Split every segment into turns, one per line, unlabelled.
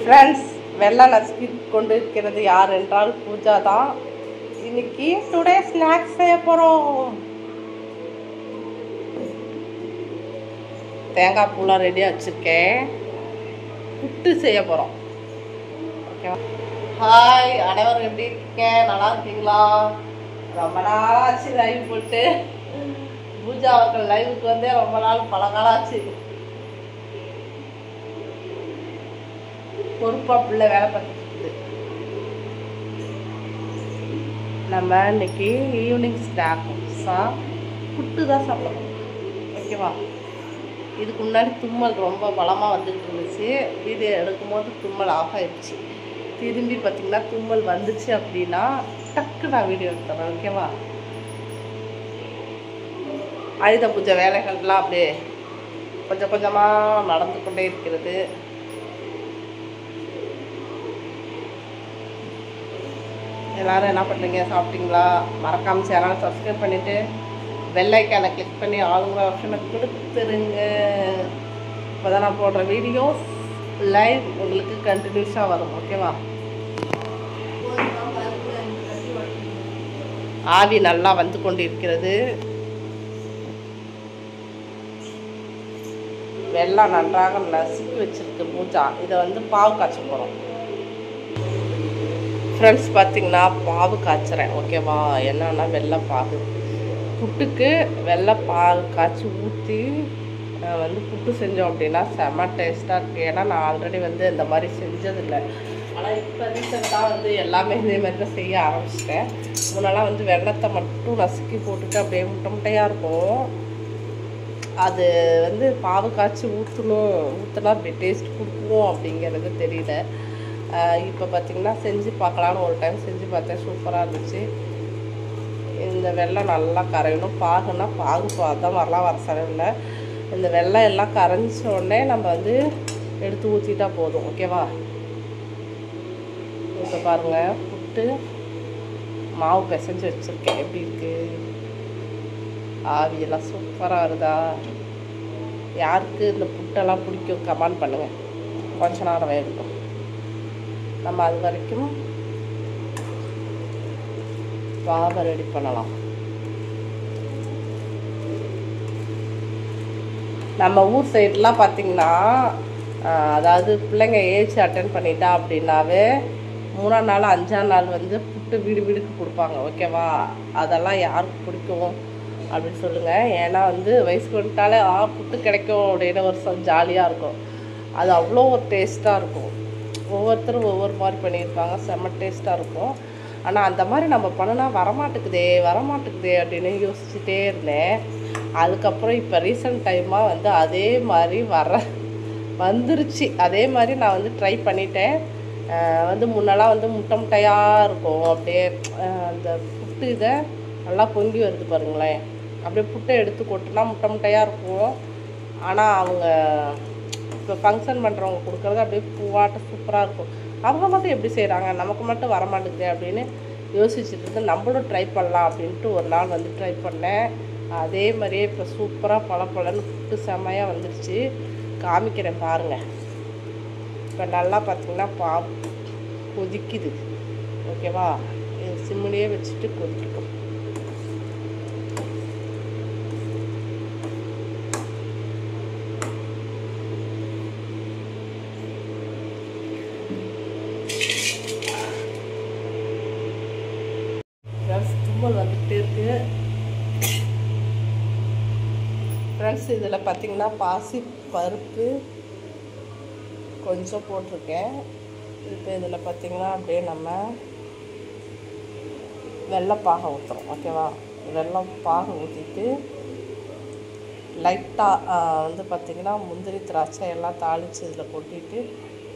Friends, வெள்ளை நசுக்கி கொண்டு இருக்கிறது யார் என்றால் பூஜா தான். இன்னைக்கு டுடே ஸ்நாக்ஸ் செய்ய போகிறோம். தேங்காய் பூலாம் ரெடியாக வச்சுருக்கேன். புட்டு செய்ய போகிறோம். ஓகேவா? ஹாய், அனைவரும் எப்படி இருக்கீங்க? நல்லா இருக்கீங்களா? ரொம்ப நாளாச்சு லைவ் போட்டு. பூஜா அவர்கள் லைவுக்கு வந்தே ரொம்ப நாள் பல நாளாச்சு. பொறுப்பாக பிள்ளை வேலை பார்த்துட்டு நம்ம இன்னைக்கு ஈவினிங் ஸ்நாக்ஸாக புட்டு தான் சாப்பிடணும். ஓகேவா? இதுக்கு முன்னாடி தும்மல் ரொம்ப பலமாக வந்துட்டு இருந்துச்சு. வீடியோ எடுக்கும்போது தும்மல் ஆஃப் ஆயிடுச்சு. திரும்பி பார்த்திங்கன்னா தும்மல் வந்துச்சு அப்படின்னா டக்கு நான் வீடியோ எடுத்துறேன். ஓகேவா? ஆயுத பூஜை வேலைகள்லாம் அப்படியே கொஞ்சம் கொஞ்சமாக நடந்து கொண்டே இருக்கிறது. எல்லோரும் என்ன பண்ணுறீங்க? சாப்பிட்டீங்களா? மறக்காமல் சேனலை சப்ஸ்கிரைப் பண்ணிவிட்டு பெல் ஐக்கானை கிளிக் பண்ணி ஆளுங்கிற ஆப்ஷனை கொடுத்துருங்க. இப்போ தான் நான் போடுற வீடியோஸ் லைவ் உங்களுக்கு கண்டினியூஸாக வரும். ஓகேவா? ஆவி நல்லா வந்து கொண்டு இருக்கிறது. வெள்ளம் நன்றாக நசுக்கி வச்சுருக்கு பூஜா. இதை வந்து பாவு காய்ச்ச போகிறோம். ஃப்ரெண்ட்ஸ், பார்த்திங்கன்னா பாவு காய்ச்சுறேன். ஓகேவா? என்னன்னா வெள்ளை பாகு புட்டுக்கு வெள்ளை பாகு காய்ச்சி ஊற்றி வந்து புட்டு செஞ்சோம் அப்படின்னா செம்ம டேஸ்ட்டாக இருக்குது. ஏன்னா நான் ஆல்ரெடி வந்து இந்த மாதிரி செஞ்சதில்லை. ஆனால் இப்போ ரீசெண்டாக வந்து எல்லாமே இதே மாதிரி தான் செய்ய ஆரம்பிச்சிட்டேன். முன்னெல்லாம் வந்து வெள்ளத்தை மட்டும் நசுக்கி போட்டுட்டு அப்படியே முட்டை முட்டையாக இருக்கும். அது வந்து பாவு காய்ச்சி ஊற்றினா அப்படி டேஸ்ட் கொடுக்குவோம் அப்படிங்கிறது தெரியல. இப்போ பார்த்திங்கன்னா செஞ்சு பார்க்கலான்னு ஒரு டைம் செஞ்சு பார்த்தேன். சூப்பராக இருந்துச்சு. இந்த வெள்ளம் நல்லா கரையணும். பாகுன்னா பாகு தான் வரலாம் வர செலவில். இந்த வெள்ளம் எல்லாம் கரைஞ்ச உடனே நம்ம வந்து எடுத்து ஊற்றிட்டா போதும். ஓகேவா? இப்போ பாருங்கள், புட்டு மாவு பிசைஞ்சு வச்சுருக்கேன். எப்படி இருக்குது? ஆவியெல்லாம் சூப்பராக வருதா? யாருக்கு இந்த புட்டெல்லாம் பிடிக்கும் கமெண்ட் பண்ணுங்கள். கொஞ்ச நேரம் வேகட்டும். நம்ம அது வரைக்கும் பாவை ரெடி பண்ணலாம். நம்ம ஊர் சைட்லாம் பார்த்திங்கன்னா, அதாவது பிள்ளைங்க ஏஜ் அட்டன் பண்ணிட்டா அப்படின்னாவே 3ஆம் நாள் 5ஆம் நாள் வந்து புட்டு வீடு வீடுக்கு கொடுப்பாங்க. ஓகேவா? அதெல்லாம் யாருக்கு பிடிக்கும் அப்படின்னு சொல்லுங்கள். ஏன்னா வந்து வயசுக்கு வந்துட்டாலே புட்டு கிடைக்கும் அப்படின்னு ஒரு ஜாலியாக இருக்கும். அது அவ்வளோ ஒரு டேஸ்ட்டாக இருக்கும். ஒவ்வொருத்தரும் ஒவ்வொரு மாதிரி பண்ணியிருப்பாங்க. செம்ம டேஸ்ட்டாக இருக்கும். ஆனால் அந்த மாதிரி நம்ம பண்ணினா வரமாட்டேக்குதே அப்படின்னு யோசிச்சுட்டே இருந்தேன். அதுக்கப்புறம் இப்போ ரீசெண்ட் டைமாக வந்து அதே மாதிரி வந்துருச்சு. அதே மாதிரி நான் வந்து ட்ரை பண்ணிட்டேன். வந்து முன்னெல்லாம் வந்து முட்டை முட்டையாக இருக்கும். அப்படியே அந்த புட்டு இதை நல்லா பொங்கி வருது பாருங்களேன். அப்படியே புட்டை எடுத்து கொட்டினா முட்டை முட்டையாக இருக்கும். ஆனால் அவங்க இப்போ ஃபங்க்ஷன் பண்ணுறவங்க கொடுக்குறது அப்படியே பூவாட்ட சூப்பராக இருக்கும். அவங்க மட்டும் எப்படி செய்கிறாங்க, நமக்கு மட்டும் வரமாட்டேங்குது அப்படின்னு யோசிச்சுட்டு இருந்து நம்மளும் ட்ரை பண்ணலாம் அப்படின்ட்டு ஒரு நாள் வந்து ட்ரை பண்ணேன். அதே மாதிரியே இப்போ சூப்பராக பழன்னு புட்டு செம்மையாக வந்துடுச்சு. காமிக்கிறேன் பாருங்கள். இப்போ நல்லா பார்த்திங்கன்னா பாவு கொதிக்குது. ஓகேவா? இது சிம்மிலேயே வச்சுட்டு கொதிக்கட்டும். தும்மல் வந்துகிட்டே இருக்கு. ஃப்ரெண்ட்ஸ், இதில் பார்த்திங்கன்னா பாசி பருப்பு கொஞ்சம் போட்டிருக்கேன். இப்போ இதில் பார்த்திங்கன்னா அப்படியே நம்ம வெள்ளைப்பாகை ஊற்றுறோம். ஓகேவா? வெள்ளைப்பாகை ஊற்றிட்டு லைட்டாக வந்து பார்த்திங்கன்னா முந்திரி திராட்சை எல்லாம் தாளித்து இதில் கொட்டிட்டு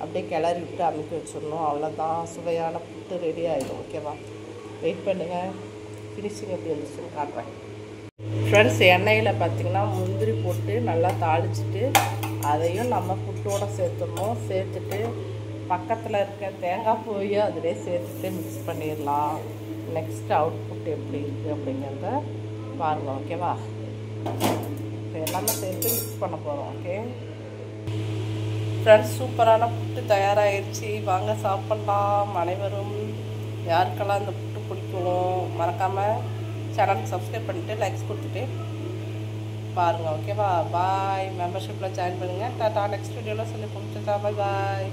அப்படியே கிளறி விட்டு அமுக்கி வச்சிடணும். அவ்வளோதான், சுவையான புட்டு ரெடி ஆகிடும். ஓகேவா? வெயிட் பண்ணுங்கள், ஃபினிஷிங் எப்படி இருந்துச்சுன்னு காட்டுறேன். ஃப்ரெண்ட்ஸ், எண்ணெயில் பார்த்திங்கன்னா முந்திரி போட்டு நல்லா தாளிச்சிட்டு அதையும் நம்ம புட்டோடு சேர்த்துடணும். சேர்த்துட்டு பக்கத்தில் இருக்க தேங்காய் பூவையும் அதிலே சேர்த்துட்டு மிக்ஸ் பண்ணிடலாம். நெக்ஸ்ட் அவுட்புட் எப்படி இருக்குது அப்படிங்கிறத பாருங்கள். ஓகேவா? இப்போ எல்லாமே சேர்த்து மிக்ஸ் பண்ண போகிறோம். ஓகே, ஃப்ரெண்ட்ஸ், சூப்பரான புட்டு தயாராகிடுச்சு. வாங்க சாப்பிட்லாம். அனைவரும் யாருக்கெல்லாம் இந்த புட்டு பிடிக்கும் மறக்காமல் சேனலுக்கு சப்ஸ்கிரைப் பண்ணிவிட்டு லைக்ஸ் கொடுத்துட்டு பாருங்கள். ஓகேவா? பாய். மெம்பர்ஷிப்பில் ஜாயின் பண்ணுங்கள். டாட்டா. நெக்ஸ்ட் வீடியோவில் சொல்லி கொடுத்துட்டா. பாய் பாய்.